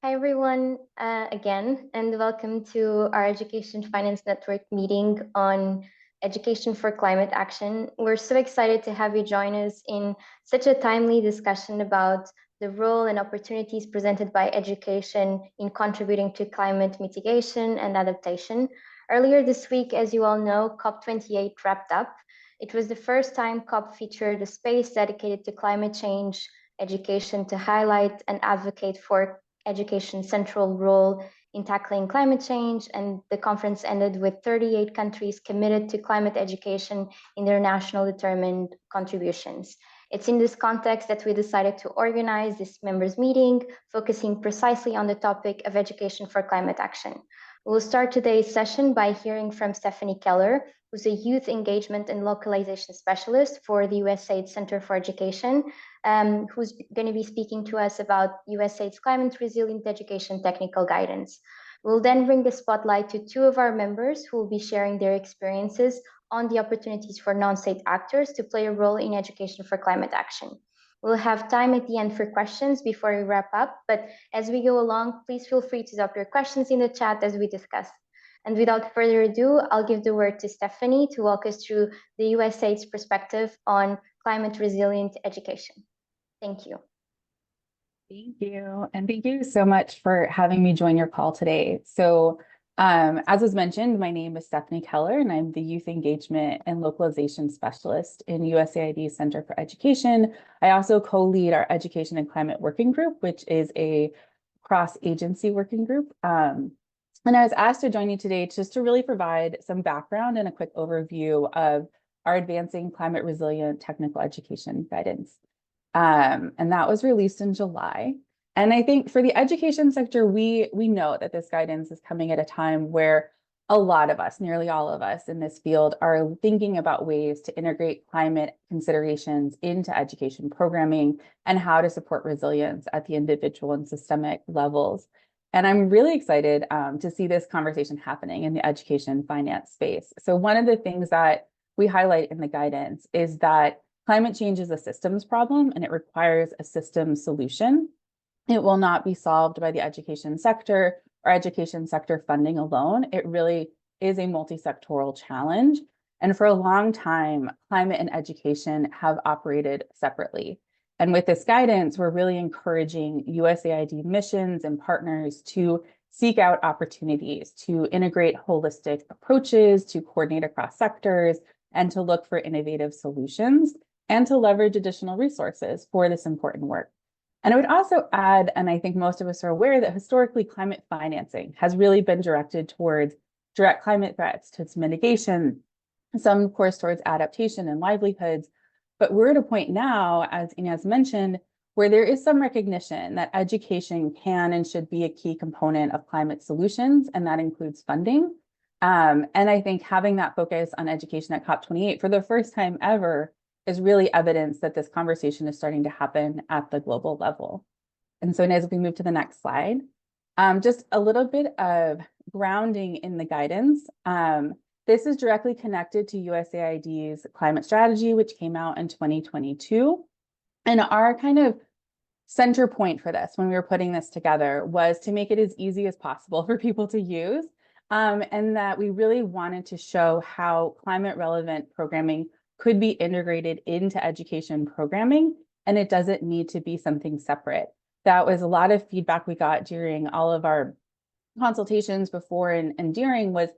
Hi, everyone, again, and welcome to our Education Finance Network meeting on education for climate action. We're so excited to have you join us in such a timely discussion about the role and opportunities presented by education in contributing to climate mitigation and adaptation. Earlier this week, as you all know, COP28 wrapped up. It was the first time COP featured a space dedicated to climate change education to highlight and advocate for education's central role in tackling climate change, and the conference ended with 38 countries committed to climate education in their national determined contributions. It's in this context that we decided to organize this members' meeting, focusing precisely on the topic of education for climate action. We'll start today's session by hearing from Stephanie Keller, who's a youth engagement and localization specialist for the USAID Center for Education, who's going to be speaking to us about USAID's climate resilient education technical guidance. We'll then bring the spotlight to two of our members who will be sharing their experiences on the opportunities for non-state actors to play a role in education for climate action. We'll have time at the end for questions before we wrap up, but as we go along, please feel free to drop your questions in the chat as we discuss. And without further ado, I'll give the word to Stephanie to walk us through the USAID's perspective on climate resilient education. Thank you. Thank you. And thank you so much for having me join your call today. As was mentioned, my name is Stephanie Keller, and I'm the Youth Engagement and Localization Specialist in USAID Center for Education. I also co-lead our Education and Climate Working Group, which is a cross-agency working group. And I was asked to join you today just to really provide some background and a quick overview of our Advancing Climate Resilient Technical Education Guidance. And that was released in July. And I think for the education sector, we know that this guidance is coming at a time where a lot of us, nearly all of us in this field, are thinking about ways to integrate climate considerations into education programming and how to support resilience at the individual and systemic levels. And I'm really excited to see this conversation happening in the education finance space. So one of the things that we highlight in the guidance is that climate change is a systems problem and it requires a systems solution. It will not be solved by the education sector or education sector funding alone. It really is a multi-sectoral challenge. And for a long time, climate and education have operated separately. And with this guidance, we're really encouraging USAID missions and partners to seek out opportunities to integrate holistic approaches, to coordinate across sectors, and to look for innovative solutions, and to leverage additional resources for this important work. And I would also add, and I think most of us are aware, that historically climate financing has really been directed towards direct climate threats, to its mitigation, some of course towards adaptation and livelihoods. But we're at a point now, as Inez mentioned, where there is some recognition that education can and should be a key component of climate solutions, and that includes funding. And I think having that focus on education at COP28 for the first time ever is really evidence that this conversation is starting to happen at the global level. And so as we move to the next slide, just a little bit of grounding in the guidance. This is directly connected to USAID's climate strategy, which came out in 2022. And our kind of center point for this when we were putting this together was to make it as easy as possible for people to use. And that we really wanted to show how climate relevant programming could be integrated into education programming, and it doesn't need to be something separate. That was a lot of feedback we got during all of our consultations before and during, was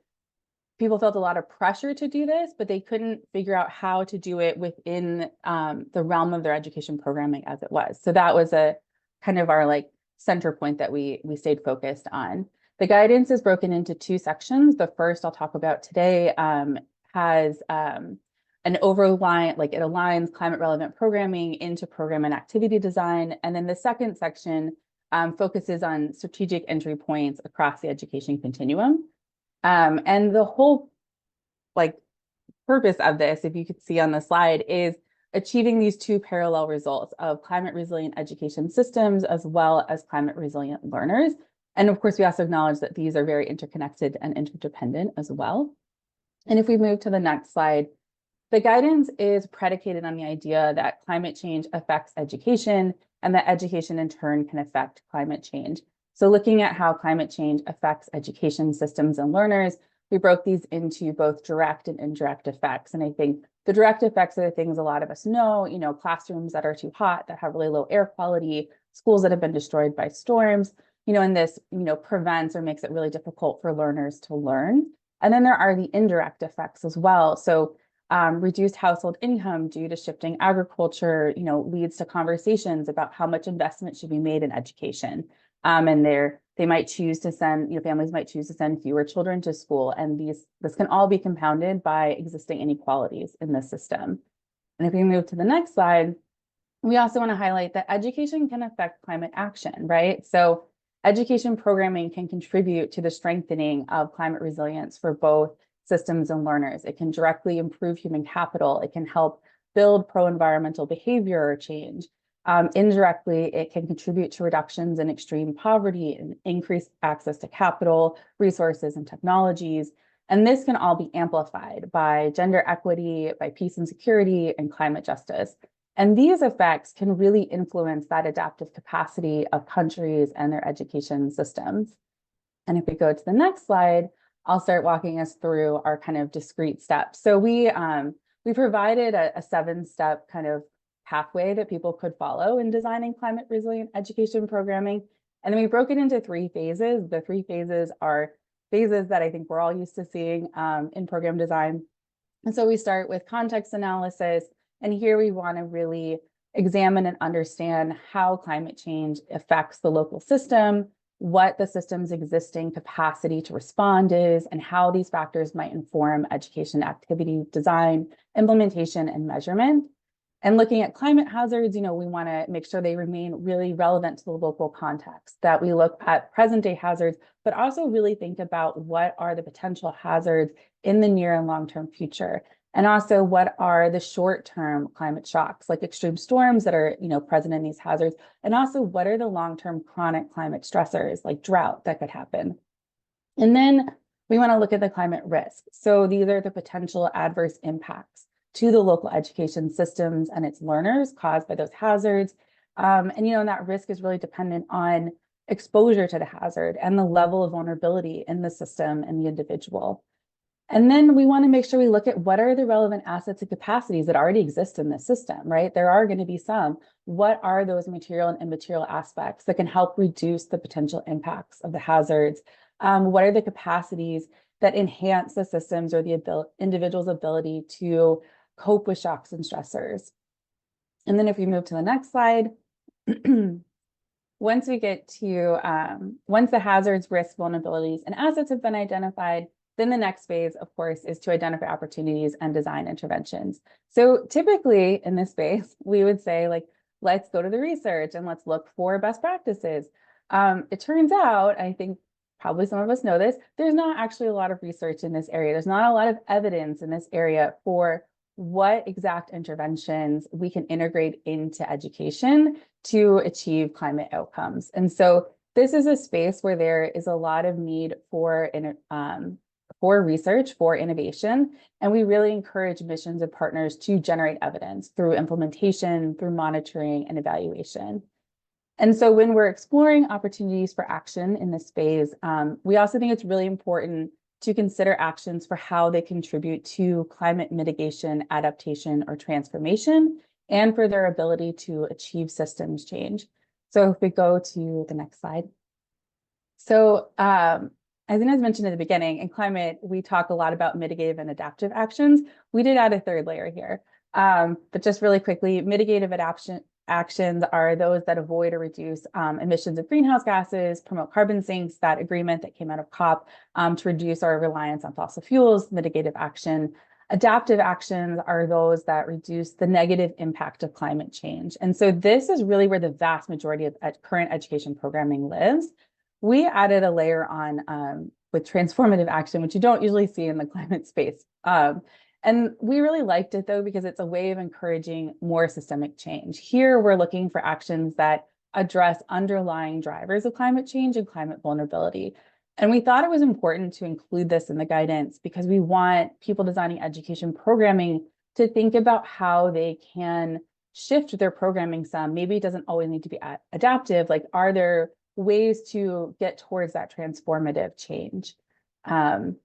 people felt a lot of pressure to do this, but they couldn't figure out how to do it within the realm of their education programming as it was. So that was a kind of our center point that we stayed focused on. The guidance is broken into two sections. The first I'll talk about today has an overline, it aligns climate relevant programming into program and activity design. And then the second section focuses on strategic entry points across the education continuum. And the whole purpose of this, if you could see on the slide, is achieving these two parallel results of climate resilient education systems as well as climate resilient learners. And of course, we also acknowledge that these are very interconnected and interdependent as well. And if we move to the next slide, the guidance is predicated on the idea that climate change affects education and that education in turn can affect climate change. So looking at how climate change affects education systems and learners, we broke these into both direct and indirect effects. And I think the direct effects are the things a lot of us know, classrooms that are too hot, that have really low air quality, schools that have been destroyed by storms, and this, prevents or makes it really difficult for learners to learn. And then there are the indirect effects as well. So reduced household income due to shifting agriculture, leads to conversations about how much investment should be made in education. And they might choose to send, families might choose to send fewer children to school. And this can all be compounded by existing inequalities in the system. And if we move to the next slide, we also want to highlight that education can affect climate action, right? So education programming can contribute to the strengthening of climate resilience for both systems and learners. It can directly improve human capital. It can help build pro-environmental behavior or change. Indirectly, it can contribute to reductions in extreme poverty and increased access to capital, resources, and technologies. And this can all be amplified by gender equity, by peace and security, and climate justice. And these effects can really influence that adaptive capacity of countries and their education systems. And if we go to the next slide, I'll start walking us through our kind of discrete steps. So we provided a 7-step kind of pathway that people could follow in designing climate resilient education programming. And then we broke it into 3 phases. The 3 phases are phases that I think we're all used to seeing in program design. And so we start with context analysis. And here we want to really examine and understand how climate change affects the local system, what the system's existing capacity to respond is, and how these factors might inform education activity design, implementation, and measurement. And looking at climate hazards, we want to make sure they remain really relevant to the local context, that we look at present day hazards, but also really think about what are the potential hazards in the near and long-term future. And also what are the short-term climate shocks, like extreme storms that are, present in these hazards. And also what are the long-term chronic climate stressors like drought that could happen. And then we want to look at the climate risk. So these are the potential adverse impacts to the local education systems and its learners caused by those hazards. And that risk is really dependent on exposure to the hazard and the level of vulnerability in the system and the individual. And then we want to make sure we look at what are the relevant assets and capacities that already exist in the system, right? There are going to be some. What are those material and immaterial aspects that can help reduce the potential impacts of the hazards? What are the capacities that enhance the systems or the individual's ability to cope with shocks and stressors? And then if we move to the next slide, once we get to, once the hazards, risks, vulnerabilities, and assets have been identified, then the next phase, of course, is to identify opportunities and design interventions. So typically in this space, we would say, let's go to the research and let's look for best practices. It turns out, I think probably some of us know this, there's not actually a lot of research in this area. There's not a lot of evidence in this area for what exact interventions we can integrate into education to achieve climate outcomes. And so this is a space where there is a lot of need for research, for innovation, and we really encourage missions and partners to generate evidence through implementation, through monitoring and evaluation. And so when we're exploring opportunities for action in this phase, we also think it's really important to consider actions for how they contribute to climate mitigation, adaptation, or transformation, and for their ability to achieve systems change. So if we go to the next slide. So as Inez mentioned at the beginning, in climate, we talk a lot about mitigative and adaptive actions. We did add a 3rd layer here, but just really quickly, mitigative actions are those that avoid or reduce emissions of greenhouse gases, promote carbon sinks, that agreement that came out of COP to reduce our reliance on fossil fuels, mitigative action. Adaptive actions are those that reduce the negative impact of climate change. And so this is really where the vast majority of current education programming lives. We added a layer on with transformative action, which you don't usually see in the climate space. And we really liked it, though, because it's a way of encouraging more systemic change. Here, we're looking for actions that address underlying drivers of climate change and climate vulnerability. And we thought it was important to include this in the guidance because we want people designing education programming to think about how they can shift their programming some. Maybe it doesn't always need to be adaptive. Like, are there ways to get towards that transformative change. And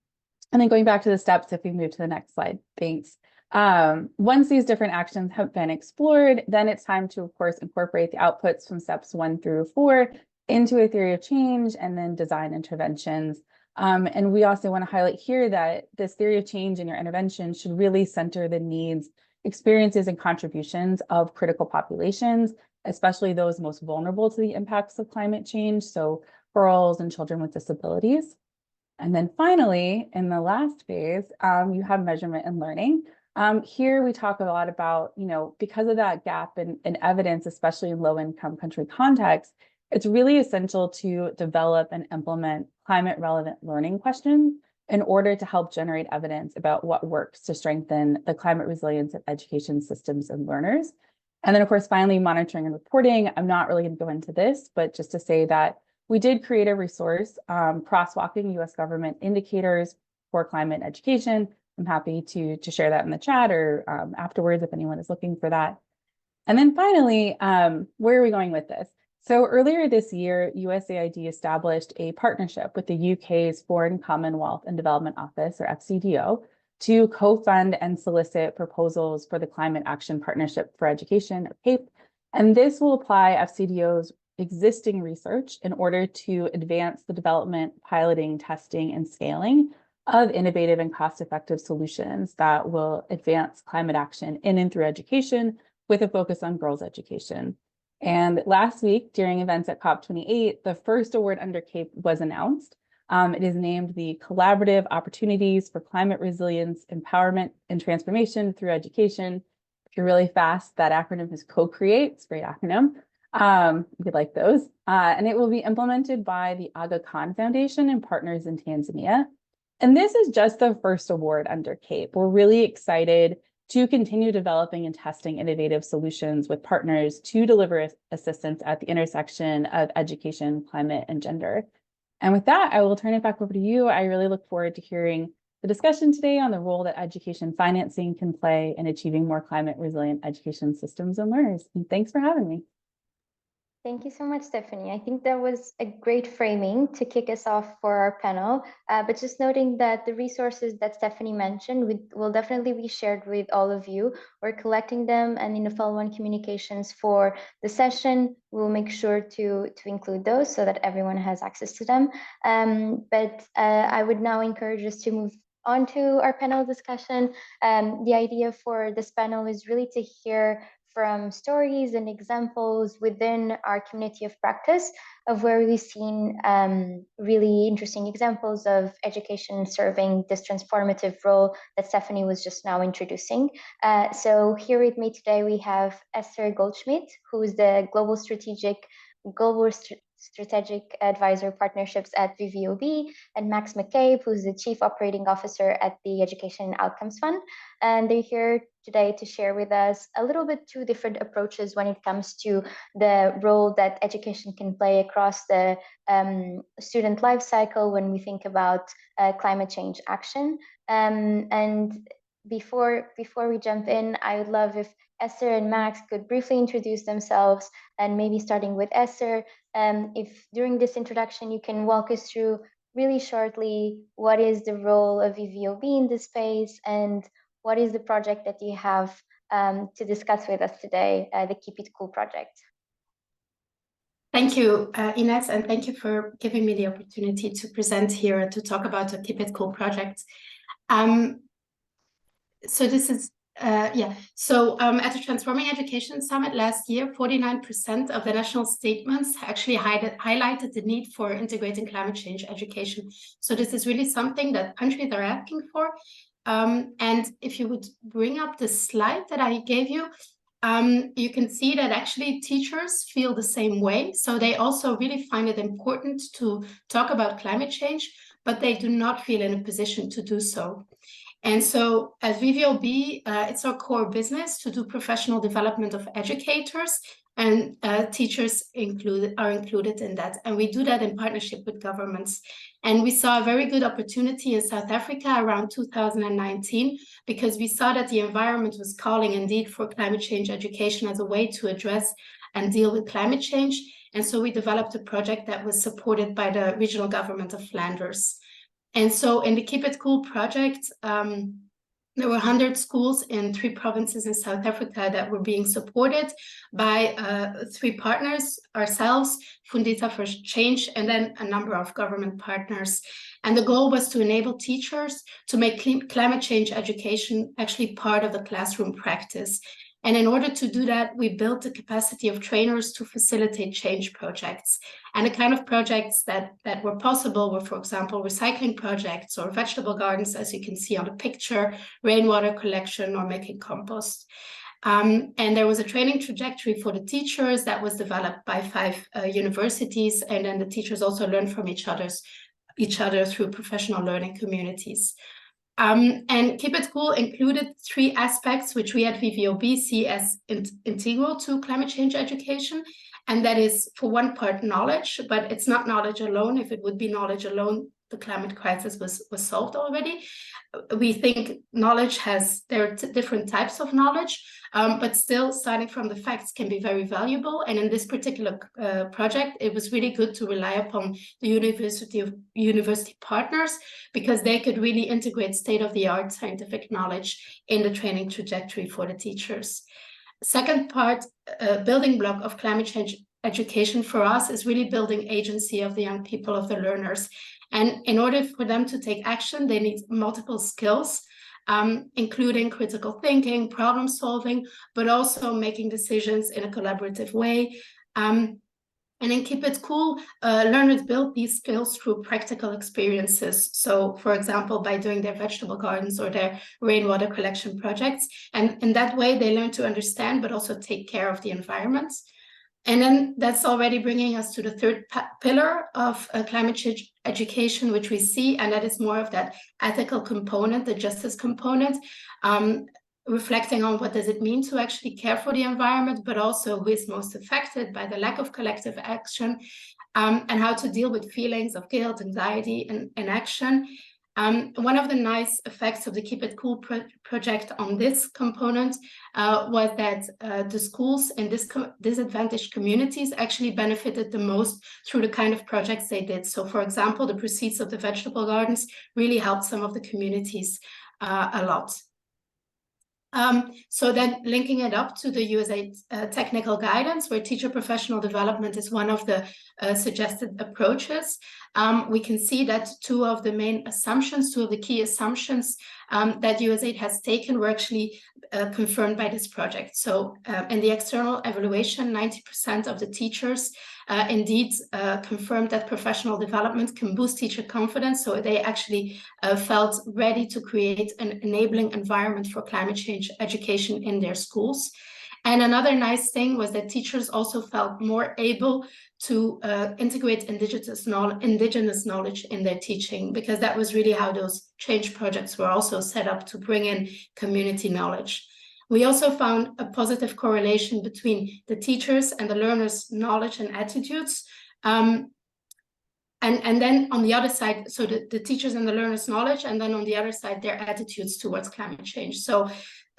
then going back to the steps, if we move to the next slide, thanks. Once these different actions have been explored, then it's time to, of course, incorporate the outputs from steps 1 through 4 into a theory of change and then design interventions. And we also want to highlight here that this theory of change in your intervention should really center the needs, experiences, and contributions of critical populations, especially those most vulnerable to the impacts of climate change, so girls and children with disabilities. And then finally, in the last phase, you have measurement and learning. Here we talk a lot about, because of that gap in evidence, especially in low-income country contexts, it's really essential to develop and implement climate-relevant learning questions in order to help generate evidence about what works to strengthen the climate resilience of education systems and learners. And then, of course, finally, monitoring and reporting. I'm not really going to go into this, but just to say that we did create a resource, crosswalking U.S. government indicators for climate education. I'm happy to share that in the chat or afterwards if anyone is looking for that. And then finally, where are we going with this? So earlier this year, USAID established a partnership with the UK's Foreign Commonwealth and Development Office, or FCDO, to co-fund and solicit proposals for the Climate Action Partnership for Education, or CAPE. And this will apply FCDO's existing research in order to advance the development, piloting, testing, and scaling of innovative and cost-effective solutions that will advance climate action in and through education with a focus on girls' education. And last week, during events at COP28, the first award under CAPE was announced. It is named the Collaborative Opportunities for Climate Resilience, Empowerment, and Transformation Through Education. If you're really fast, that acronym is CO-CREATE. It's a great acronym. We like those. And it will be implemented by the Aga Khan Foundation and partners in Tanzania. And this is just the first award under CAPE. We're really excited to continue developing and testing innovative solutions with partners to deliver assistance at the intersection of education, climate, and gender. And with that, I will turn it back over to you. I really look forward to hearing the discussion today on the role that education financing can play in achieving more climate resilient education systems and learners. And thanks for having me. Thank you so much, Stephanie. I think that was a great framing to kick us off for our panel, but just noting that the resources that Stephanie mentioned will definitely be shared with all of you. We're collecting them, and in the follow-on communications for the session, we'll make sure to include those so that everyone has access to them. But I would now encourage us to move on to our panel discussion. The idea for this panel is really to hear from stories and examples within our community of practice of where we've seen really interesting examples of education serving this transformative role that Stephanie was just now introducing. So here with me today, we have Esther Goldschmidt, who is the Global Strategic Advisor Partnerships at VVOB, and Max McCabe, who's the Chief Operating Officer at the Education Outcomes Fund. And they're here today to share with us a little bit two different approaches when it comes to the role that education can play across the student life cycle when we think about climate change action. And before we jump in, I would love if Esther and Max could briefly introduce themselves, and maybe starting with Esther, if during this introduction you can walk us through really shortly what is the role of VVOB in this space and what is the project that you have to discuss with us today, the Keep It Cool project. Thank you, Ines, and thank you for giving me the opportunity to present here to talk about the Keep It Cool project. So this is, at the Transforming Education Summit last year, 49% of the national statements actually highlighted the need for integrating climate change education. So this is really something that countries are asking for. And if you would bring up the slide that I gave you, you can see that actually teachers feel the same way. So they also really find it important to talk about climate change, but they do not feel in a position to do so. And so at VVOB, it's our core business to do professional development of educators, and teachers are included in that. And we do that in partnership with governments. And we saw a very good opportunity in South Africa around 2019, because we saw that the environment was calling indeed for climate change education as a way to address and deal with climate change. And so we developed a project that was supported by the regional government of Flanders. And so in the Keep It Cool project, there were 100 schools in 3 provinces in South Africa that were being supported by 3 partners, ourselves, Fundita for Change, and then a number of government partners. And the goal was to enable teachers to make climate change education actually part of the classroom practice. And in order to do that, we built the capacity of trainers to facilitate change projects. And the kind of projects that were possible were, for example, recycling projects or vegetable gardens, as you can see on the picture, rainwater collection, or making compost. And there was a training trajectory for the teachers that was developed by 5 universities. And then the teachers also learned from each other through professional learning communities. And Keep It Cool included 3 aspects which we at VVOB see as integral to climate change education. And that is, for one part, knowledge, but it's not knowledge alone. If it would be knowledge alone, the climate crisis was solved already. We think knowledge there are different types of knowledge, but still starting from the facts can be very valuable. And in this particular project, it was really good to rely upon the university partners, because they could really integrate state-of-the-art scientific knowledge in the training trajectory for the teachers. Second part, building block of climate change education for us is really building agency of the young people, of the learners. And in order for them to take action, they need multiple skills, including critical thinking, problem solving, but also making decisions in a collaborative way. And in Keep It Cool, learners build these skills through practical experiences. So, for example, by doing their vegetable gardens or their rainwater collection projects. And in that way, they learn to understand, but also take care of the environment. And then that's already bringing us to the third pillar of climate change education, which we see, and that is more of that ethical component, the justice component, reflecting on what does it mean to actually care for the environment, but also who is most affected by the lack of collective action, and how to deal with feelings of guilt, anxiety, and inaction. One of the nice effects of the Keep It Cool project on this component was that the schools in disadvantaged communities actually benefited the most through the kind of projects they did. So, for example, the proceeds of the vegetable gardens really helped some of the communities a lot. So then linking it up to the USAID technical guidance, where teacher professional development is one of the suggested approaches, we can see that 2 of the key assumptions that USAID has taken were actually confirmed by this project. So in the external evaluation, 90% of the teachers indeed confirmed that professional development can boost teacher confidence. So they actually felt ready to create an enabling environment for climate change education in their schools. And another nice thing was that teachers also felt more able to integrate indigenous knowledge in their teaching, because that was really how those change projects were also set up, to bring in community knowledge. We also found a positive correlation between the teachers and the learners' knowledge and attitudes. And then on the other side, so the teachers and the learners' knowledge, and then on the other side, their attitudes towards climate change. So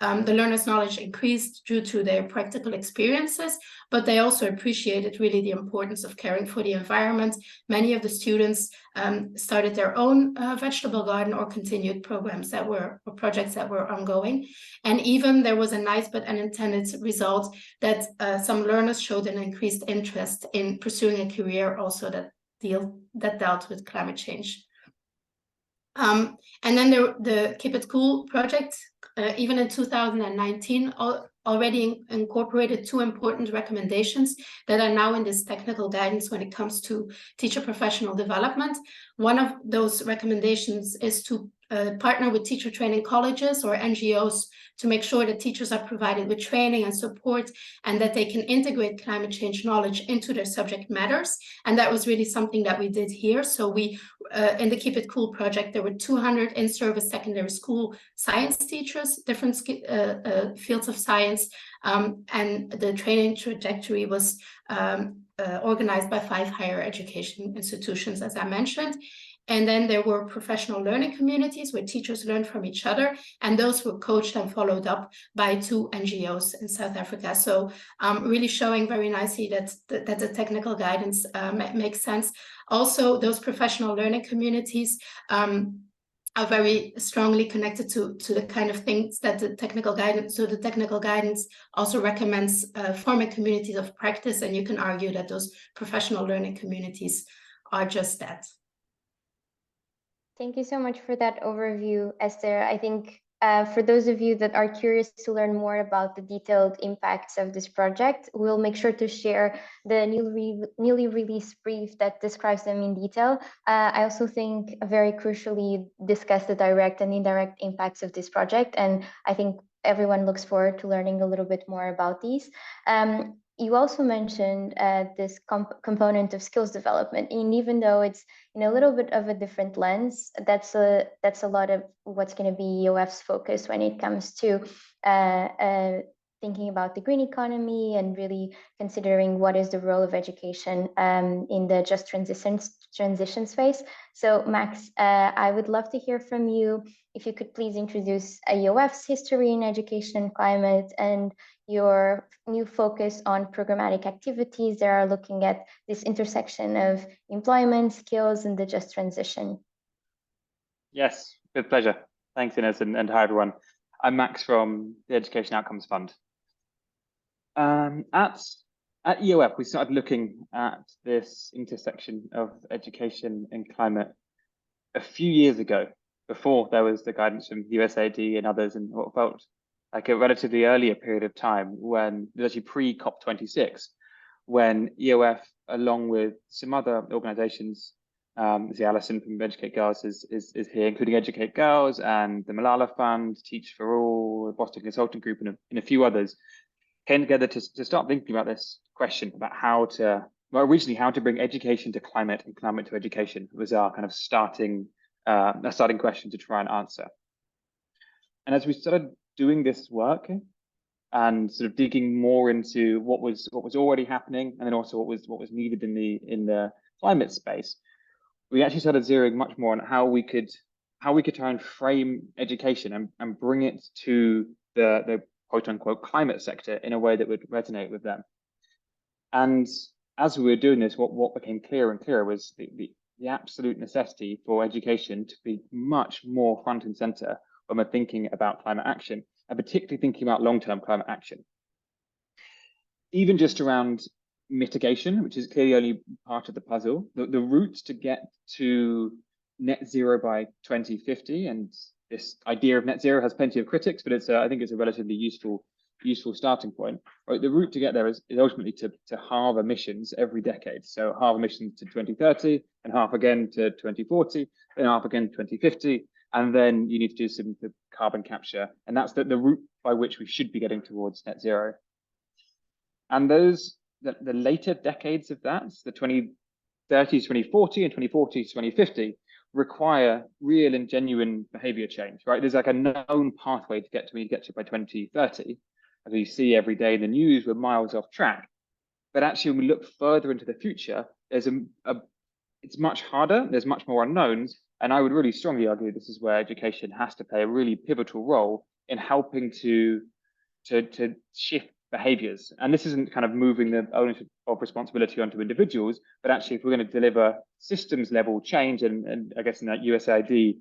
the learners' knowledge increased due to their practical experiences, but they also appreciated really the importance of caring for the environment. Many of the students started their own vegetable garden or continued projects that were ongoing. And even there was a nice but unintended result that some learners showed an increased interest in pursuing a career also that dealt with climate change. And then the Keep It Cool project, even in 2019, already incorporated 2 important recommendations that are now in this technical guidance when it comes to teacher professional development. One of those recommendations is to partner with teacher training colleges or NGOs to make sure that teachers are provided with training and support, and that they can integrate climate change knowledge into their subject matters. And that was really something that we did here. So we, in the Keep It Cool project, there were 200 in-service secondary school science teachers, different fields of science, and the training trajectory was organized by 5 higher education institutions, as I mentioned. And then there were professional learning communities where teachers learned from each other, and those were coached and followed up by 2 NGOs in South Africa. So really showing very nicely that the technical guidance makes sense. Also, those professional learning communities are very strongly connected to the kind of things that the technical guidance. So the technical guidance also recommends forming communities of practice, and you can argue that those professional learning communities are just that. Thank you so much for that overview, Esther. I think for those of you that are curious to learn more about the detailed impacts of this project, we'll make sure to share the newly released brief that describes them in detail. I also think very crucially discuss the direct and indirect impacts of this project, and I think everyone looks forward to learning a little bit more about these. You also mentioned this component of skills development, and even though it's in a little bit of a different lens, that's a lot of what's going to be EOF's focus when it comes to thinking about the green economy and really considering what is the role of education in the just transition space. So Max, I would love to hear from you if you could please introduce EOF's history in education and climate and your new focus on programmatic activities that are looking at this intersection of employment, skills, and the just transition. Yes, with pleasure. Thanks, Ines, and hi, everyone. I'm Max from the Education Outcomes Fund. At EOF, we started looking at this intersection of education and climate a few years ago, before there was the guidance from USAID and others, and what felt like a relatively earlier period of time when it was actually pre-COP26, when EOF, along with some other organizations, Alison from Educate Girls is here, including Educate Girls and the Malala Fund, Teach for All, the Boston Consulting Group, and a few others, came together to start thinking about this question about how to bring education to climate and climate to education was our kind of starting question to try and answer. And as we started doing this work and sort of digging more into what was already happening, and then also what was needed in the climate space, we actually started zeroing much more on how we could try and frame education and bring it to the quote unquote climate sector in a way that would resonate with them. And as we were doing this, what became clearer and clearer was the absolute necessity for education to be much more front and center when we're thinking about climate action, and particularly thinking about long-term climate action. Even just around mitigation, which is clearly only part of the puzzle, the route to get to net zero by 2050, and this idea of net zero has plenty of critics, but I think it's a relatively useful starting point. Right, the route to get there is ultimately to halve emissions every decade. So halve emissions to 2030, and half again to 2040, then half again to 2050, and then you need to do some carbon capture, and that's the route by which we should be getting towards net zero. And the later decades of that, the 2030s, 2040, and 2040 to 2050, require real and genuine behavior change, right? There's like a known pathway to get to by 2030. As we see every day in the news, we're miles off track. But actually, when we look further into the future, it's much harder, there's much more unknowns, and I would really strongly argue this is where education has to play a really pivotal role in helping to shift behaviors. And this isn't kind of moving the ownership of responsibility onto individuals, but actually if we're going to deliver systems level change, and I guess in that USAID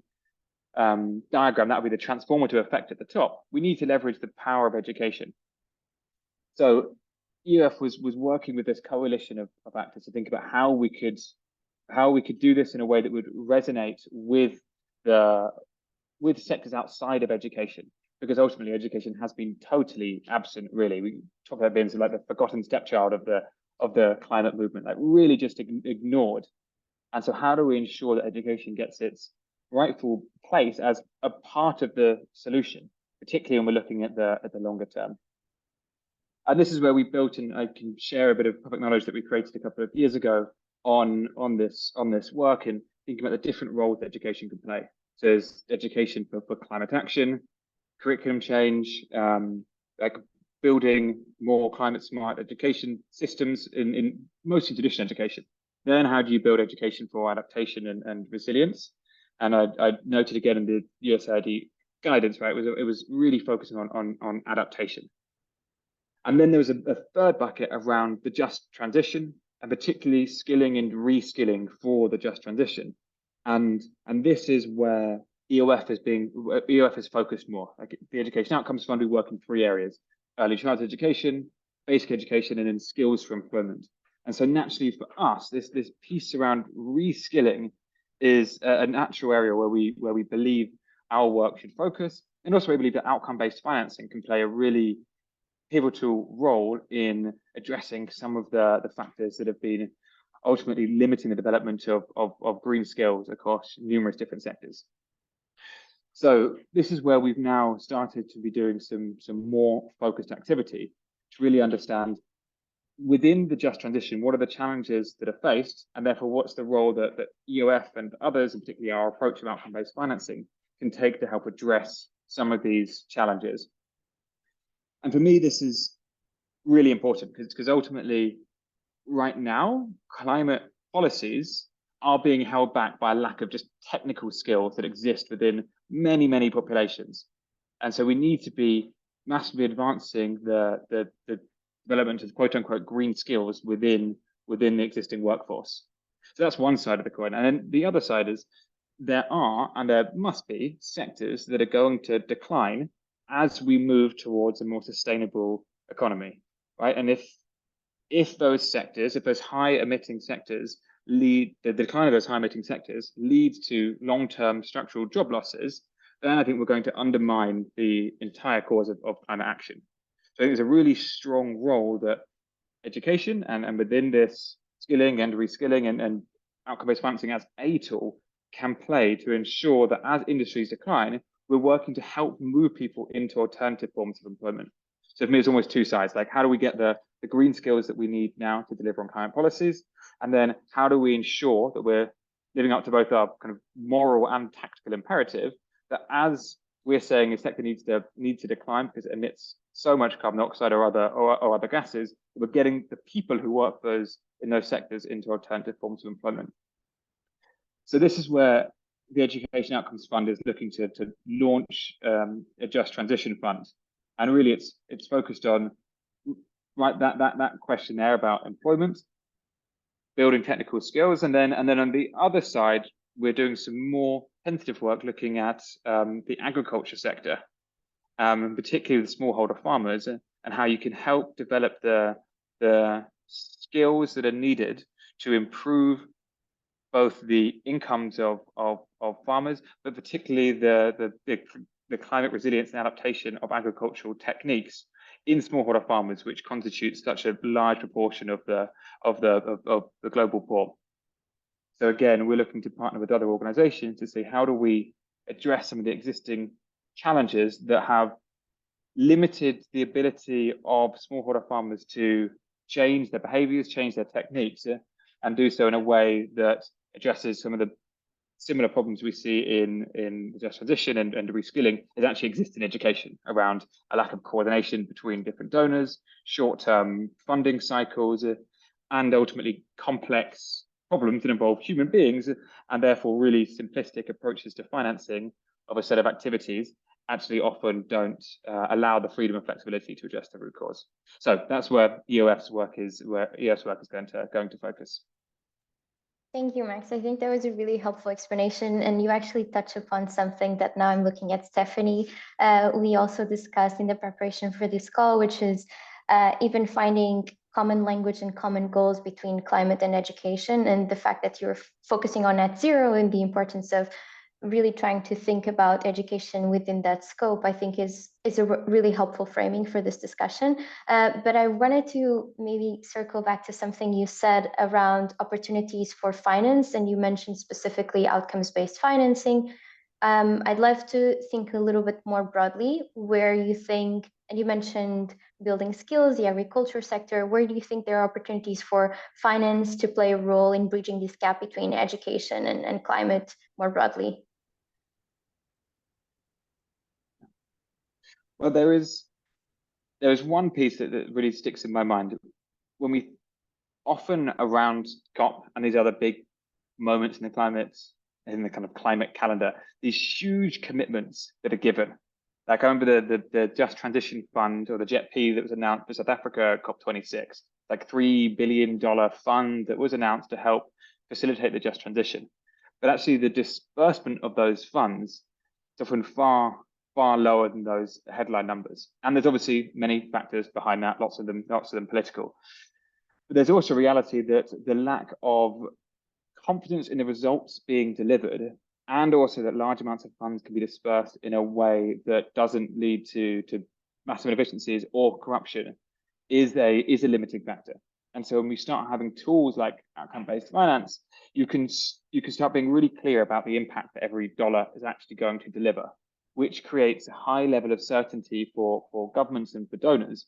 diagram, that would be the transformative effect at the top, we need to leverage the power of education. So EOF was working with this coalition of actors to think about how we could do this in a way that would resonate with sectors outside of education, because ultimately education has been totally absent, really. We talk about being like the forgotten stepchild of the climate movement, like really just ignored. And so how do we ensure that education gets its rightful place as a part of the solution, particularly when we're looking at the longer term? And this is where we built, and I can share a bit of public knowledge that we created a couple of years ago on this work, and thinking about the different roles that education can play. So there's education for climate action, curriculum change, like building more climate smart education systems in mostly traditional education, Then how do you build education for adaptation and resilience? And I noted again in the USAID guidance, right, it was really focusing on adaptation. And then there was a third bucket around the just transition, and particularly skilling and reskilling for the just transition. And this is where EOF is focused more. Like the Education Outcomes Fund, we work in 3 areas: early childhood education, basic education, and then skills for employment. And so naturally for us, this piece around reskilling is a natural area where we believe our work should focus. And also we believe that outcome-based financing can play a really pivotal role in addressing some of the factors that have been ultimately limiting the development of green skills across numerous different sectors. So this is where we've now started to be doing some more focused activity to really understand within the just transition, what are the challenges that are faced, and therefore what's the role that EOF and others, and particularly our approach of outcome-based financing, can take to help address some of these challenges. And for me, this is really important because ultimately, right now, climate policies are being held back by a lack of just technical skills that exist within many, many populations. And so we need to be massively advancing the development of quote unquote green skills within the existing workforce. So that's one side of the coin. And then the other side is there are, and there must be, sectors that are going to decline as we move towards a more sustainable economy, right? And if those sectors, if those high emitting sectors the decline of those high emitting sectors leads to long-term structural job losses, then I think we're going to undermine the entire cause of climate action. So I think there's a really strong role that education and within this skilling and reskilling and outcome-based financing as a tool can play to ensure that as industries decline, we're working to help move people into alternative forms of employment. So for me, it's almost 2 sides. Like, how do we get the green skills that we need now to deliver on climate policies? And then how do we ensure that we're living up to both our kind of moral and tactical imperative that as we're saying a sector needs to decline because it emits so much carbon dioxide or other gases, we're getting the people who work in those sectors into alternative forms of employment. So this is where the Education Outcomes Fund is looking to launch a Just Transition Fund. And really it's focused on that question there about employment, building technical skills, and then on the other side, we're doing some more tentative work looking at the agriculture sector, and particularly the smallholder farmers, and how you can help develop the skills that are needed to improve both the incomes of farmers, but particularly the climate resilience and adaptation of agricultural techniques in smallholder farmers, which constitutes such a large proportion of the global poor. So again, we're looking to partner with other organizations to see how do we address some of the existing challenges that have limited the ability of smallholder farmers to change their behaviors, change their techniques, and do so in a way that addresses some of the similar problems we see in the just transition and reskilling that actually exist in education around a lack of coordination between different donors, short-term funding cycles, and ultimately complex problems that involve human beings, and therefore really simplistic approaches to financing of a set of activities actually often don't allow the freedom and flexibility to address the root cause. So that's where EOF's work is going to focus. Thank you, Max. I think that was a really helpful explanation, and you actually touch upon something that now I'm looking at Stephanie. We also discussed in the preparation for this call, which is even finding common language and common goals between climate and education, and the fact that you're focusing on net zero and the importance of really trying to think about education within that scope, I think is a really helpful framing for this discussion. But I wanted to maybe circle back to something you said around opportunities for finance, and you mentioned specifically outcomes-based financing. I'd love to think a little bit more broadly where you think, and you mentioned building skills, the agriculture sector, where do you think there are opportunities for finance to play a role in bridging this gap between education and climate more broadly? Well, there is one piece that really sticks in my mind when we often around COP and these other big moments in the kind of climate calendar, these huge commitments that are given. Like I remember the Just Transition Fund, or the JETP, that was announced for South Africa, COP26, like $3 billion fund that was announced to help facilitate the just transition. But actually the disbursement of those funds is often far lower than those headline numbers. And there's obviously many factors behind that, lots of them political. But there's also a reality that the lack of confidence in the results being delivered, and also that large amounts of funds can be dispersed in a way that doesn't lead to massive inefficiencies or corruption, is a limiting factor. And so when we start having tools like outcome-based finance, you can start being really clear about the impact that every dollar is actually going to deliver, which creates a high level of certainty for governments and for donors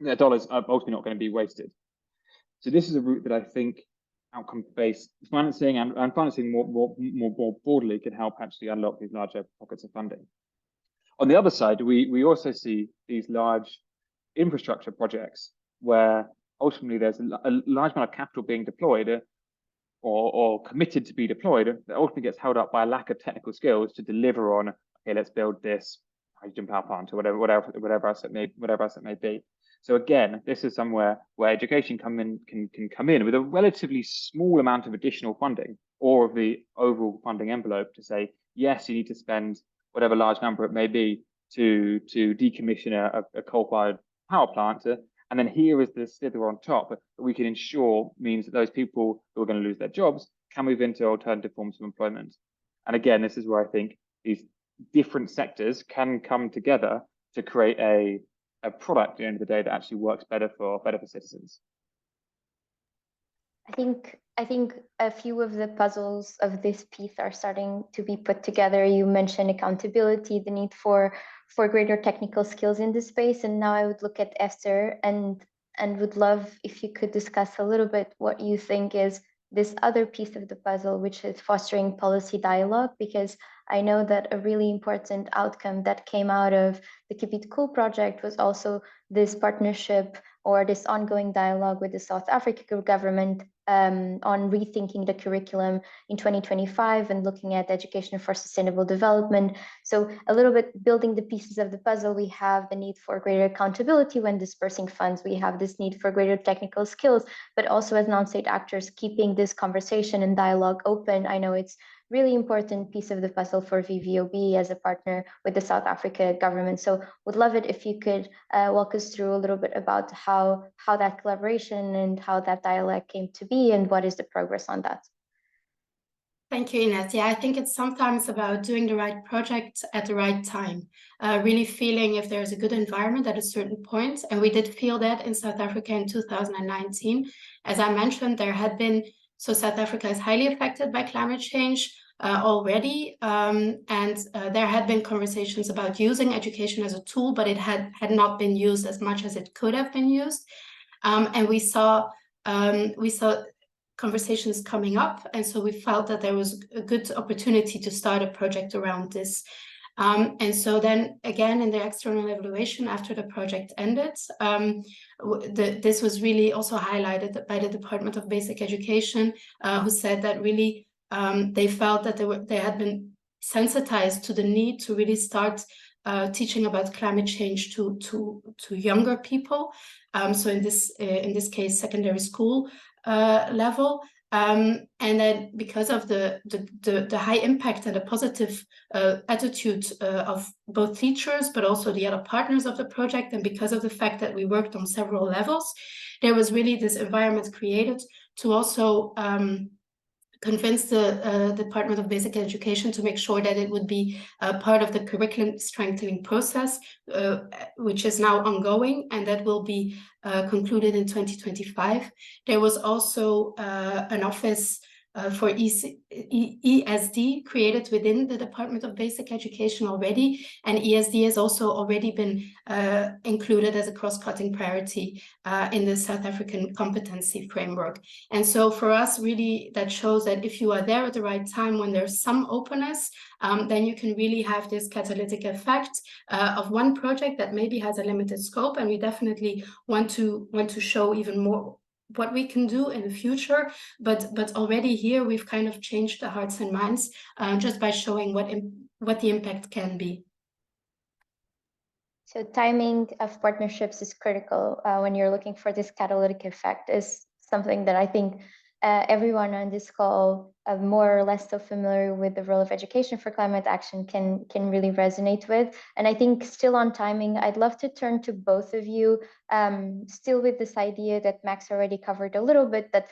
that dollars are ultimately not going to be wasted. So this is a route that I think outcome-based financing and financing more broadly can help actually unlock these larger pockets of funding. On the other side, we also see these large infrastructure projects where ultimately there's a large amount of capital being deployed or committed to be deployed that ultimately gets held up by a lack of technical skills to deliver on, okay, let's build this hydrogen power plant or whatever else it may be. So again, this is somewhere where education can come in with a relatively small amount of additional funding or of the overall funding envelope to say, yes, you need to spend whatever large number it may be to decommission a coal-fired power plant. And then here is the slither on top that we can ensure means that those people who are going to lose their jobs can move into alternative forms of employment. And again, this is where I think these different sectors can come together to create a product at the end of the day that actually works better for citizens. I think a few of the puzzles of this piece are starting to be put together. You mentioned accountability, the need for greater technical skills in this space, and now I would look at Esther and would love if you could discuss a little bit what you think is this other piece of the puzzle, which is fostering policy dialogue, because I know that a really important outcome that came out of the Keep It Cool project was also this partnership or this ongoing dialogue with the South African government on rethinking the curriculum in 2025 and looking at education for sustainable development. So a little bit building the pieces of the puzzle, we have the need for greater accountability when dispersing funds. We have this need for greater technical skills, but also as non-state actors, keeping this conversation and dialogue open. I know it's really important piece of the puzzle for VVOB as a partner with the South Africa government. So would love it if you could walk us through a little bit about how that collaboration and how that dialogue came to be and what is the progress on that. Thank you, Ines. Yeah, I think it's sometimes about doing the right project at the right time, really feeling if there's a good environment at a certain point. And we did feel that in South Africa in 2019. As I mentioned, South Africa is highly affected by climate change already, and there had been conversations about using education as a tool, but it had not been used as much as it could have been used. And we saw conversations coming up, and so we felt that there was a good opportunity to start a project around this. And so then again, in the external evaluation after the project ended, this was really also highlighted by the Department of Basic Education, who said that really they felt that they had been sensitized to the need to really start teaching about climate change to younger people. So in this case, secondary school level. And then because of the high impact and the positive attitude of both teachers, but also the other partners of the project, and because of the fact that we worked on several levels, there was really this environment created to also convince the Department of Basic Education to make sure that it would be part of the curriculum strengthening process, which is now ongoing, and that will be concluded in 2025. There was also an office for ESD created within the Department of Basic Education already, and ESD has also already been included as a cross-cutting priority in the South African competency framework. And so for us, really, that shows that if you are there at the right time when there's some openness, then you can really have this catalytic effect of one project that maybe has a limited scope, and we definitely want to show even more what we can do in the future, but already here we've kind of changed the hearts and minds just by showing what the impact can be. So timing of partnerships is critical when you're looking for this catalytic effect, is something that I think everyone on this call, more or less so familiar with the role of education for climate action, can really resonate with. And I think still on timing, I'd love to turn to both of you, still with this idea that Max already covered a little bit, that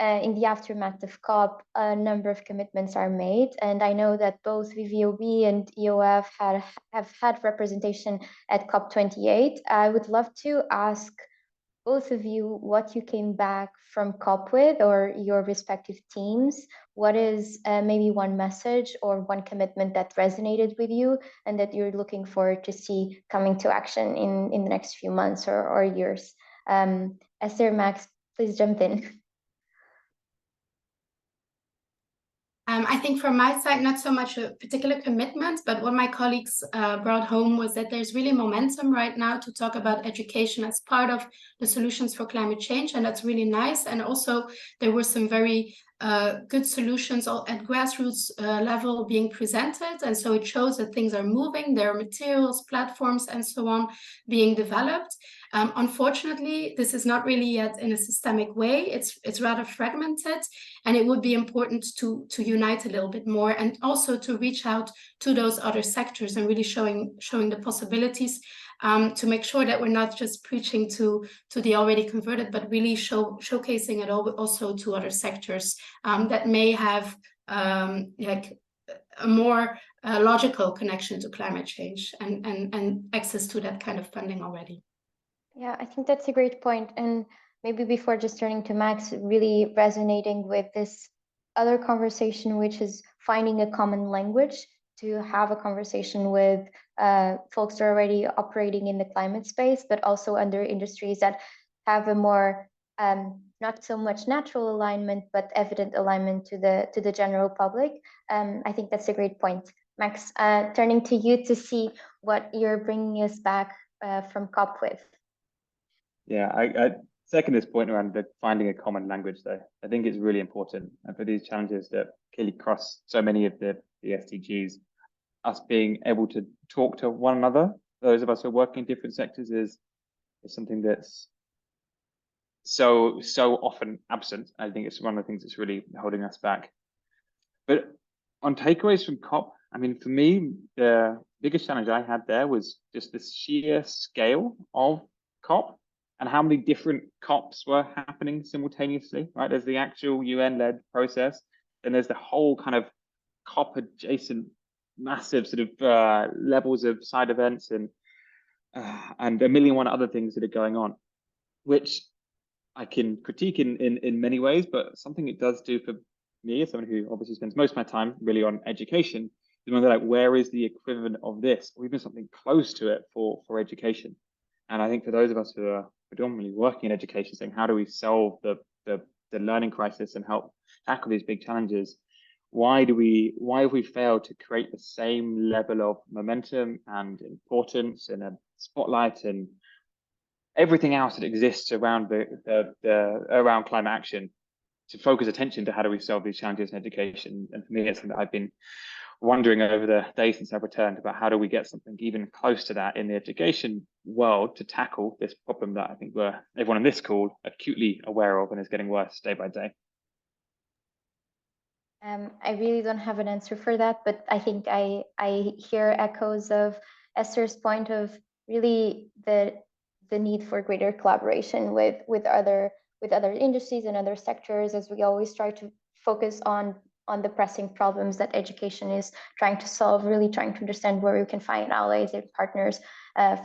in the aftermath of COP, a number of commitments are made. And I know that both VVOB and EOF have had representation at COP28. I would love to ask both of you what you came back from COP with, or your respective teams. What is maybe one message or one commitment that resonated with you and that you're looking forward to see coming to action in the next few months or years? Esther, Max, please jump in. I think from my side, not so much a particular commitment, but what my colleagues brought home was that there's really momentum right now to talk about education as part of the solutions for climate change, and that's really nice. And also there were some very good solutions at grassroots level being presented, and so it shows that things are moving. There are materials, platforms, and so on being developed. Unfortunately, this is not really yet in a systemic way. It's rather fragmented, and it would be important to unite a little bit more, and also to reach out to those other sectors and really showing the possibilities, to make sure that we're not just preaching to the already converted, but really showcasing it also to other sectors that may have like a more logical connection to climate change and access to that kind of funding already. Yeah, I think that's a great point. And maybe before just turning to Max, really resonating with this other conversation, which is finding a common language to have a conversation with folks that are already operating in the climate space, but also under industries that have a more not so much natural alignment, but evident alignment to the general public. I think that's a great point. Max, turning to you to see what you're bringing us back from COP with. Yeah, I second this point around finding a common language, though. I think it's really important, and for these challenges that clearly cross so many of the SDGs, us being able to talk to one another, those of us who are working in different sectors, is something that's so often absent. I think it's one of the things that's really holding us back. But on takeaways from COP, I mean, for me, the biggest challenge I had there was just the sheer scale of COP and how many different COPs were happening simultaneously, right? There's the actual UN-led process, and there's the whole kind of COP adjacent massive sort of levels of side events and a million one other things that are going on, which I can critique in many ways, but something it does do for me, as someone who obviously spends most of my time really on education, is wonder, like, where is the equivalent of this, or even something close to it for education? And I think for those of us who are predominantly working in education, saying how do we solve the learning crisis and help tackle these big challenges, why have we failed to create the same level of momentum and importance and a spotlight and everything else that exists around around climate action, to focus attention to how do we solve these challenges in education? And for me, it's something that I've been wondering over the days since I've returned about how do we get something even close to that in the education world to tackle this problem that I think everyone in this call acutely aware of and is getting worse day by day. I really don't have an answer for that, but I think I hear echoes of Esther's point of really the need for greater collaboration with other industries and other sectors, as we always try to focus on the pressing problems that education is trying to solve, really trying to understand where we can find allies and partners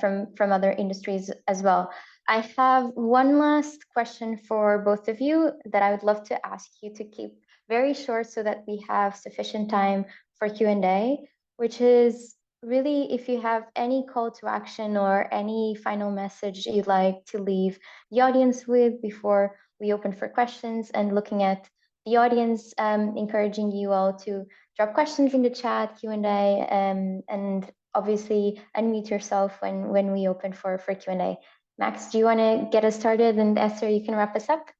from other industries as well. I have one last question for both of you that I would love to ask you to keep very short so that we have sufficient time for Q&A, which is really if you have any call to action or any final message you'd like to leave the audience with before we open for questions, and looking at the audience, encouraging you all to drop questions in the chat, Q&A, and obviously unmute yourself when we open for Q&A. Max, do you want to get us started? And Esther, you can wrap us up.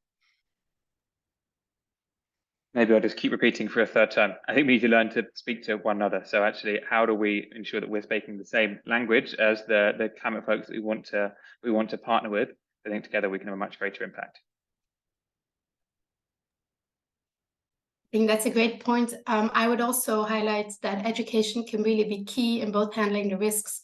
Maybe I'll just keep repeating for a third time. I think we need to learn to speak to one another. So actually, how do we ensure that we're speaking the same language as the climate folks that we want to partner with? I think together we can have a much greater impact. I think that's a great point. I would also highlight that education can really be key in both handling the risks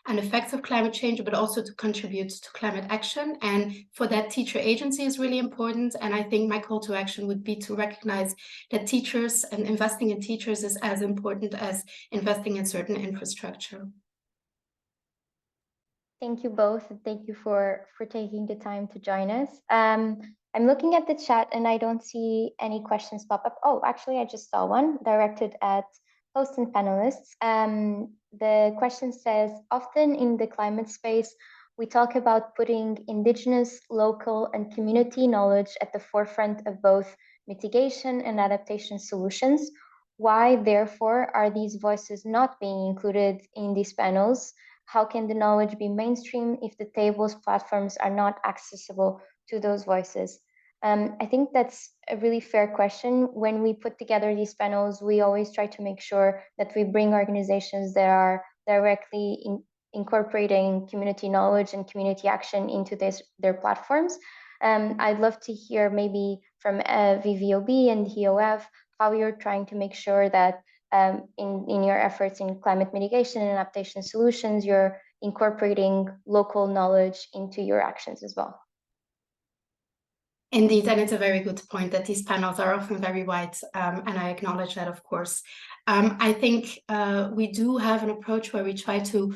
and effects of climate change, but also to contribute to climate action. And for that, teacher agency is really important. And I think my call to action would be to recognize that teachers and investing in teachers is as important as investing in certain infrastructure. Thank you both, and thank you for taking the time to join us. I'm looking at the chat and I don't see any questions pop up. Oh, actually, I just saw one directed at hosts and panelists. The question says, often in the climate space, we talk about putting indigenous, local, and community knowledge at the forefront of both mitigation and adaptation solutions. Why, therefore, are these voices not being included in these panels? How can the knowledge be mainstream if the tables, platforms are not accessible to those voices? I think that's a really fair question. When we put together these panels, we always try to make sure that we bring organizations that are directly incorporating community knowledge and community action into their platforms. I'd love to hear maybe from VVOB and EOF how you're trying to make sure that in your efforts in climate mitigation and adaptation solutions, you're incorporating local knowledge into your actions as well. Indeed, and it's a very good point that these panels are often very wide, and I acknowledge that, of course. I think we do have an approach where we try to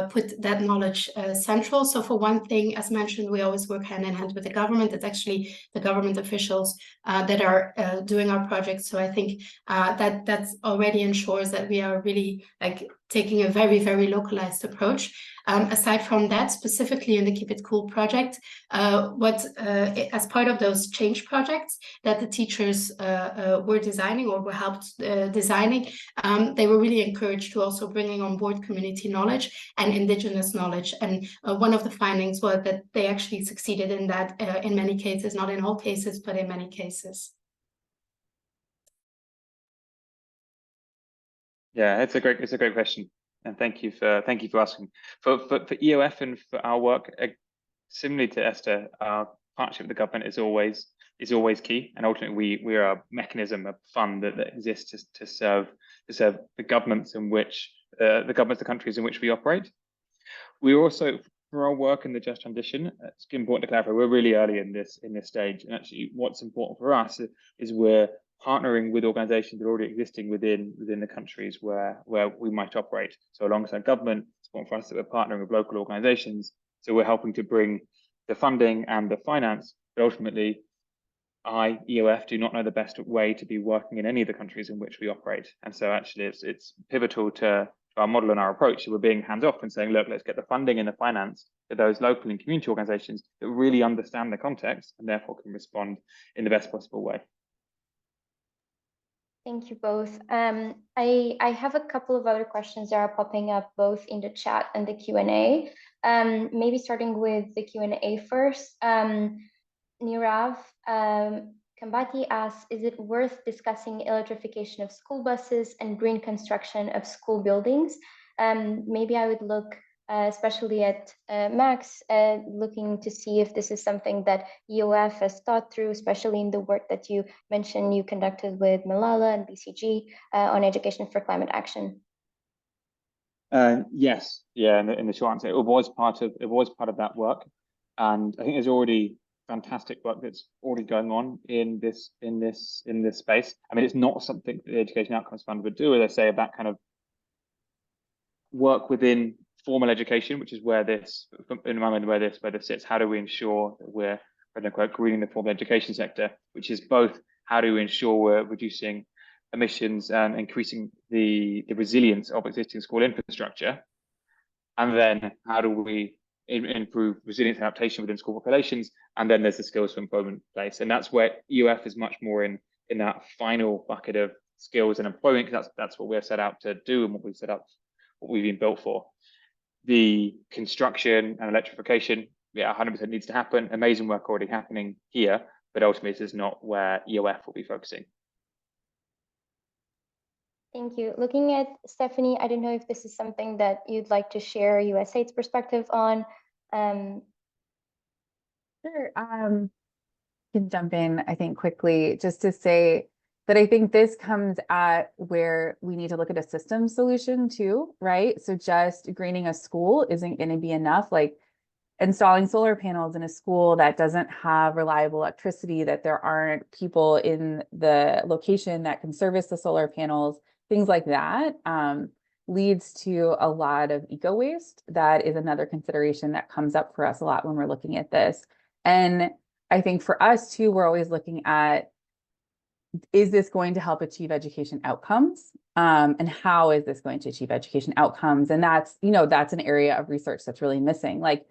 put that knowledge central. So for one thing, as mentioned, we always work hand in hand with the government. It's actually the government officials that are doing our projects. So I think that already ensures that we are really like taking a very, very localized approach. Aside from that, specifically in the Keep It Cool project, as part of those change projects that the teachers were designing or were helped designing, they were really encouraged to also bringing on board community knowledge and indigenous knowledge. And one of the findings was that they actually succeeded in that in many cases, not in all cases, but in many cases. Yeah, it's a great question, and thank you for asking. For EOF and for our work, similarly to Esther, our partnership with the government is always key, and ultimately we are a mechanism, a fund that exists to serve the governments in which the countries in which we operate. We also, for our work in the just transition, it's important to clarify we're really early in this stage, and actually what's important for us is we're partnering with organizations that are already existing within the countries where we might operate. So alongside government, it's important for us that we're partnering with local organizations. So we're helping to bring the funding and the finance, but ultimately, EOF, do not know the best way to be working in any of the countries in which we operate. And so actually it's pivotal to our model and our approach. So we're being hands-off and saying, look, let's get the funding and the finance to those local and community organizations that really understand the context and therefore can respond in the best possible way. Thank you both. I have a couple of other questions that are popping up both in the chat and the Q&A. Maybe starting with the Q&A first. Nirav Kambati asks, is it worth discussing electrification of school buses and green construction of school buildings? Maybe I would look especially at Max, looking to see if this is something that EOF has thought through, especially in the work that you mentioned you conducted with Malala and BCG on education for climate action. Yes, yeah, in the short answer, it was part of that work, and I think there's already fantastic work that's already going on in this space. I mean, it's not something that the Education Outcomes Fund would do, as I say, about kind of work within formal education, which is where this, in my mind, where this sits. How do we ensure that we're, quote unquote, greening the formal education sector, which is both how do we ensure we're reducing emissions and increasing the resilience of existing school infrastructure, and then how do we improve resilience and adaptation within school populations, and then there's the skills for employment place, and that's where EOF is much more in that final bucket of skills and employment, because that's what we're set out to do and what we've been built for. The construction and electrification, yeah, 100% needs to happen. Amazing work already happening here, but ultimately this is not where EOF will be focusing. Thank you. Looking at Stephanie, I don't know if this is something that you'd like to share USAID's perspective on. Sure. Can jump in, I think, quickly, just to say that I think this comes at where we need to look at a system solution too, right? So just greening a school isn't going to be enough. Like installing solar panels in a school that doesn't have reliable electricity, that there aren't people in the location that can service the solar panels, things like that, leads to a lot of eco waste. That is another consideration that comes up for us a lot when we're looking at this. And I think for us too, we're always looking at, is this going to help achieve education outcomes? And how is this going to achieve education outcomes? And that's, that's an area of research that's really missing. Like,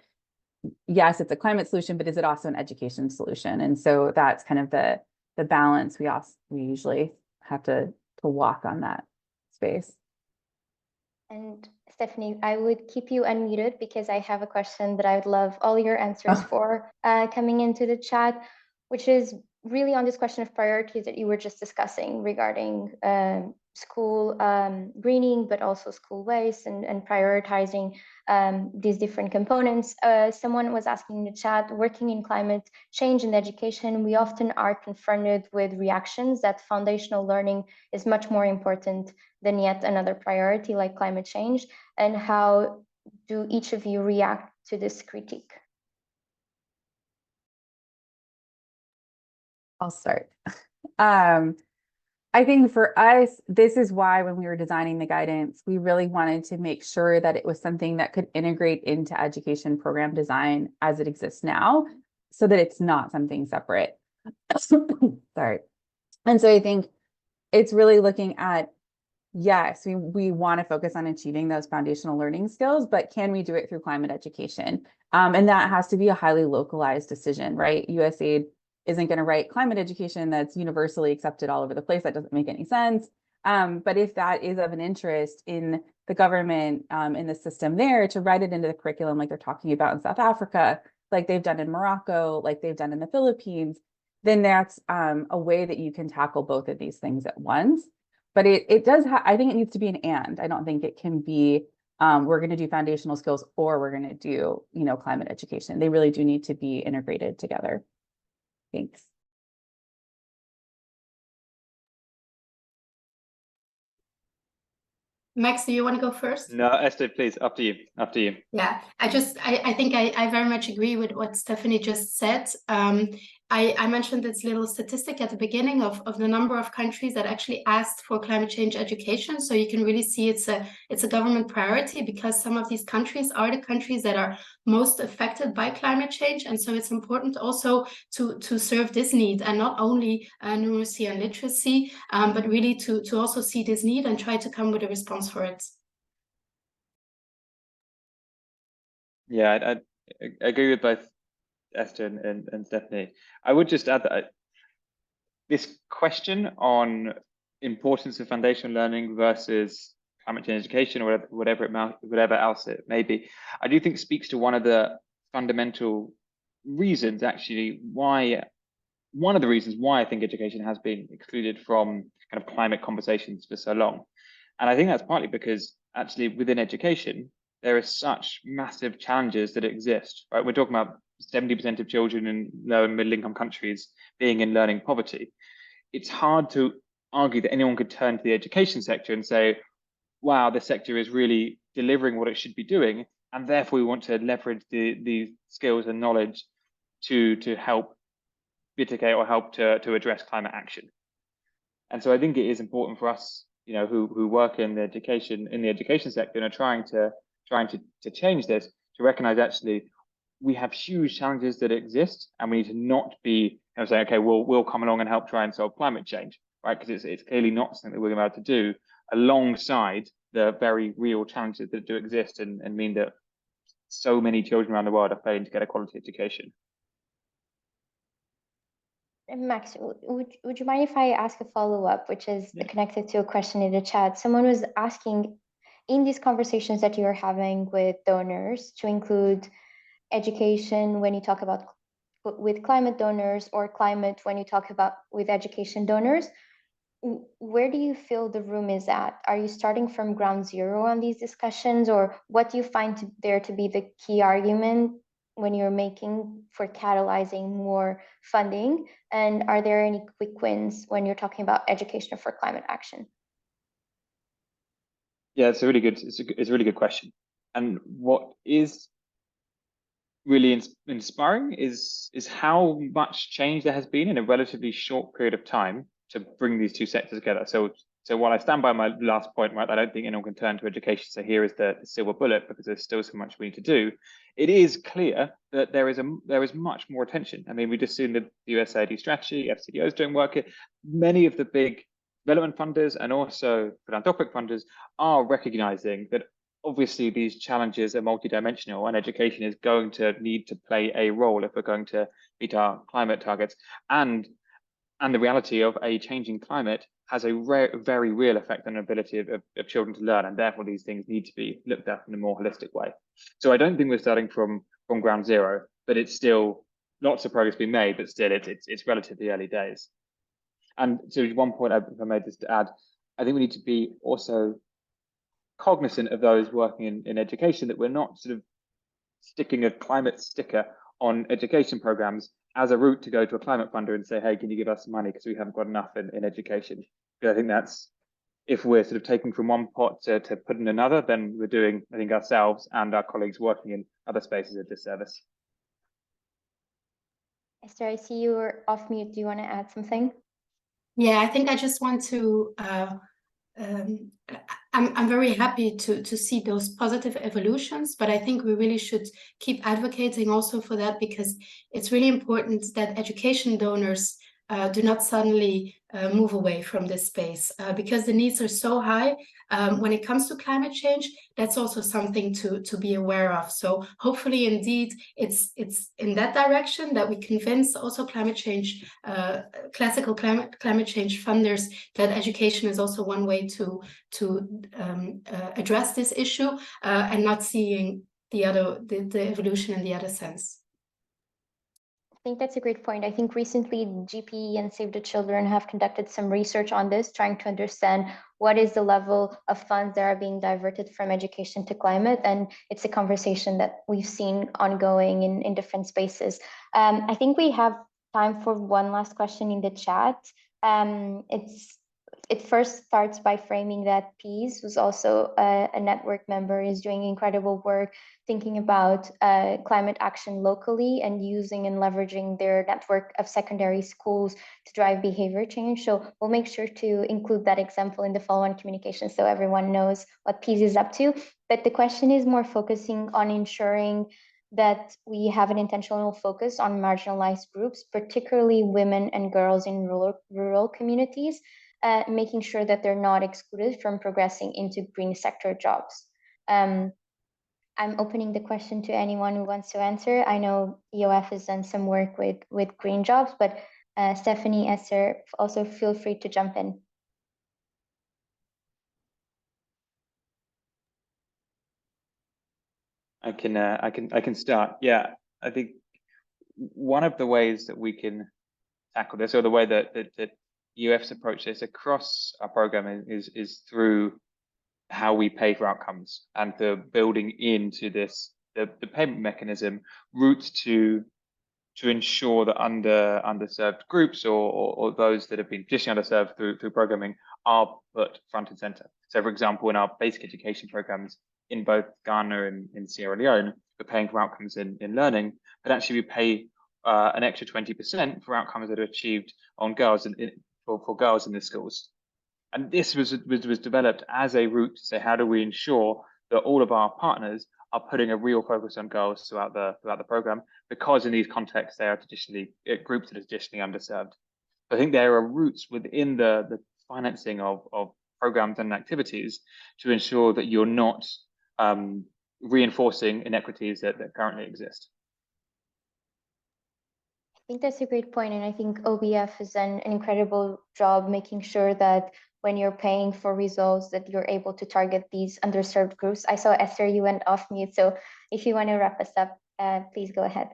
yes, it's a climate solution, but is it also an education solution? And so that's kind of the balance we usually have to walk on that space. And Stephanie, I would keep you unmuted because I have a question that I would love all your answers for coming into the chat, which is really on this question of priorities that you were just discussing regarding school greening, but also school waste and prioritizing these different components. Someone was asking in the chat, working in climate change and education, we often are confronted with reactions that foundational learning is much more important than yet another priority like climate change. And how do each of you react to this critique? I'll start. I think for us, this is why when we were designing the guidance, we really wanted to make sure that it was something that could integrate into education program design as it exists now, so that it's not something separate. Sorry. And so I think it's really looking at, yes, we want to focus on achieving those foundational learning skills, but can we do it through climate education? And that has to be a highly localized decision, right? USAID isn't going to write climate education that's universally accepted all over the place. That doesn't make any sense. But if that is of an interest in the government, in the system there, to write it into the curriculum like they're talking about in South Africa, like they've done in Morocco, like they've done in the Philippines, then that's a way that you can tackle both of these things at once. But it does have, I think it needs to be an and. I don't think it can be, we're going to do foundational skills or we're going to do, climate education. They really do need to be integrated together. Thanks. Max, do you want to go first? No, Esther, please, up to you. Yeah, I think I very much agree with what Stephanie just said. I mentioned this little statistic at the beginning of the number of countries that actually asked for climate change education. So you can really see it's a government priority, because some of these countries are the countries that are most affected by climate change. And so it's important also to serve this need, and not only numeracy and literacy, but really to also see this need and try to come with a response for it. Yeah, I agree with both Esther and Stephanie. I would just add that this question on importance of foundational learning versus climate change education, or whatever else it may be, I do think speaks to one of the fundamental reasons, actually, one of the reasons why I think education has been excluded from kind of climate conversations for so long. And I think that's partly because actually within education, there are such massive challenges that exist, right? We're talking about 70% of children in low and middle income countries being in learning poverty. It's hard to argue that anyone could turn to the education sector and say, wow, this sector is really delivering what it should be doing, and therefore we want to leverage the skills and knowledge to help mitigate or help to address climate action. And so I think it is important for us, who work in the education sector and are trying to change this, to recognize actually we have huge challenges that exist, and we need to not be saying, okay, we'll come along and help try and solve climate change, right? Because it's clearly not something that we're about to do alongside the very real challenges that do exist and mean that so many children around the world are failing to get a quality education. Max, would you mind if I ask a follow-up, which is connected to a question in the chat? Someone was asking, in these conversations that you're having with donors, to include education when you talk about with climate donors, or climate when you talk about with education donors, where do you feel the room is at? Are you starting from ground zero on these discussions, or what do you find there to be the key argument when you're making for catalyzing more funding? And are there any quick wins when you're talking about education for climate action? Yeah, it's a really good question. And what is really inspiring is how much change there has been in a relatively short period of time to bring these two sectors together. So while I stand by my last point, right, I don't think anyone can turn to education. So here is the silver bullet, because there's still so much we need to do. It is clear that there is much more attention. I mean, we just seen the USAID strategy, FCDO is doing work. Many of the big development funders and also philanthropic funders are recognizing that obviously these challenges are multidimensional, and education is going to need to play a role if we're going to meet our climate targets. And the reality of a changing climate has a very real effect on the ability of children to learn, and therefore these things need to be looked at in a more holistic way. So I don't think we're starting from ground zero, but it's still lots of progress being made, but still it's relatively early days. And so one point I made this to add, I think we need to be also cognizant of those working in education, that we're not sort of sticking a climate sticker on education programs as a route to go to a climate funder and say, hey, can you give us some money because we haven't got enough in education? Because I think that's, if we're sort of taking from one pot to put in another, then we're doing, I think, ourselves and our colleagues working in other spaces a disservice. Esther, I see you're off mute. Do you want to add something? Yeah, I think I just want to I'm very happy to see those positive evolutions, but I think we really should keep advocating also for that, because it's really important that education donors do not suddenly move away from this space, because the needs are so high when it comes to climate change. That's also something to be aware of. So hopefully, indeed, it's in that direction that we convince also climate change, classical climate change funders, that education is also one way to address this issue, and not seeing the evolution in the other sense. I think that's a great point. I think recently GPE and Save the Children have conducted some research on this, trying to understand what is the level of funds that are being diverted from education to climate. And it's a conversation that we've seen ongoing in different spaces. I think we have time for one last question in the chat. It first starts by framing that PEACE, who's also a network member, is doing incredible work thinking about climate action locally and using and leveraging their network of secondary schools to drive behavior change. So we'll make sure to include that example in the follow-on communication so everyone knows what PEACE is up to. But the question is more focusing on ensuring that we have an intentional focus on marginalized groups, particularly women and girls in rural communities, making sure that they're not excluded from progressing into green sector jobs. I'm opening the question to anyone who wants to answer. I know EOF has done some work with green jobs, but Stephanie, Esther, also feel free to jump in. I can start. Yeah, I think one of the ways that we can tackle this, or the way that UF's approach this across our program, is through how we pay for outcomes, and the building into this the payment mechanism routes to ensure that underserved groups or those that have been traditionally underserved through programming are put front and center. So, for example, in our basic education programs in both Ghana and in Sierra Leone, we're paying for outcomes in learning, but actually we pay an extra 20% for outcomes that are achieved on girls for girls in the schools. And this was developed as a route to say, how do we ensure that all of our partners are putting a real focus on girls throughout the program, because in these contexts they are traditionally groups that are traditionally underserved. I think there are routes within the financing of programs and activities to ensure that you're not reinforcing inequities that currently exist. I think that's a great point, and I think OBF has done an incredible job making sure that when you're paying for results, that you're able to target these underserved groups. I saw Esther, you went off mute, so if you want to wrap us up, please go ahead.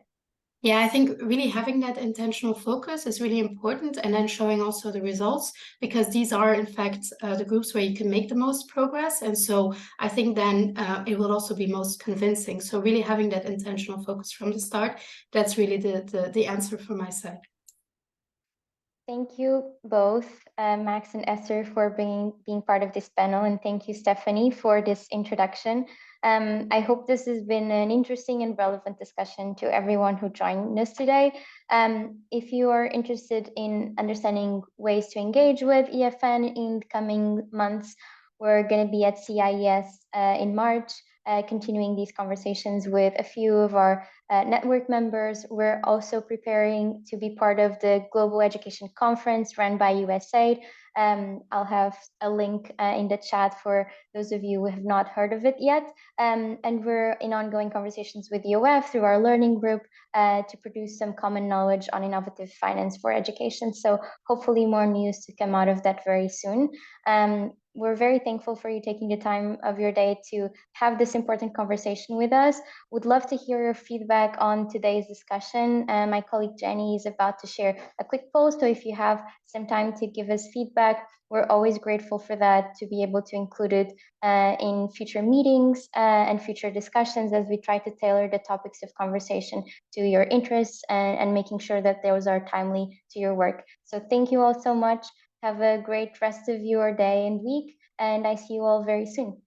Yeah, I think really having that intentional focus is really important, and then showing also the results, because these are in fact the groups where you can make the most progress. And so I think then it will also be most convincing. So really having that intentional focus from the start, that's really the answer from my side. Thank you both, Max and Esther, for being part of this panel, and thank you, Stephanie, for this introduction. I hope this has been an interesting and relevant discussion to everyone who joined us today. If you are interested in understanding ways to engage with EFN in the coming months, we're going to be at CIES in March, continuing these conversations with a few of our network members. We're also preparing to be part of the Global Education Conference run by USAID. I'll have a link in the chat for those of you who have not heard of it yet. And we're in ongoing conversations with UF through our learning group to produce some common knowledge on innovative finance for education. So hopefully more news to come out of that very soon. We're very thankful for you taking the time of your day to have this important conversation with us. Would love to hear your feedback on today's discussion. My colleague Jenny is about to share a quick poll, so if you have some time to give us feedback, we're always grateful for that, to be able to include it in future meetings and future discussions as we try to tailor the topics of conversation to your interests and making sure that those are timely to your work. So thank you all so much. Have a great rest of your day and week, and I see you all very soon.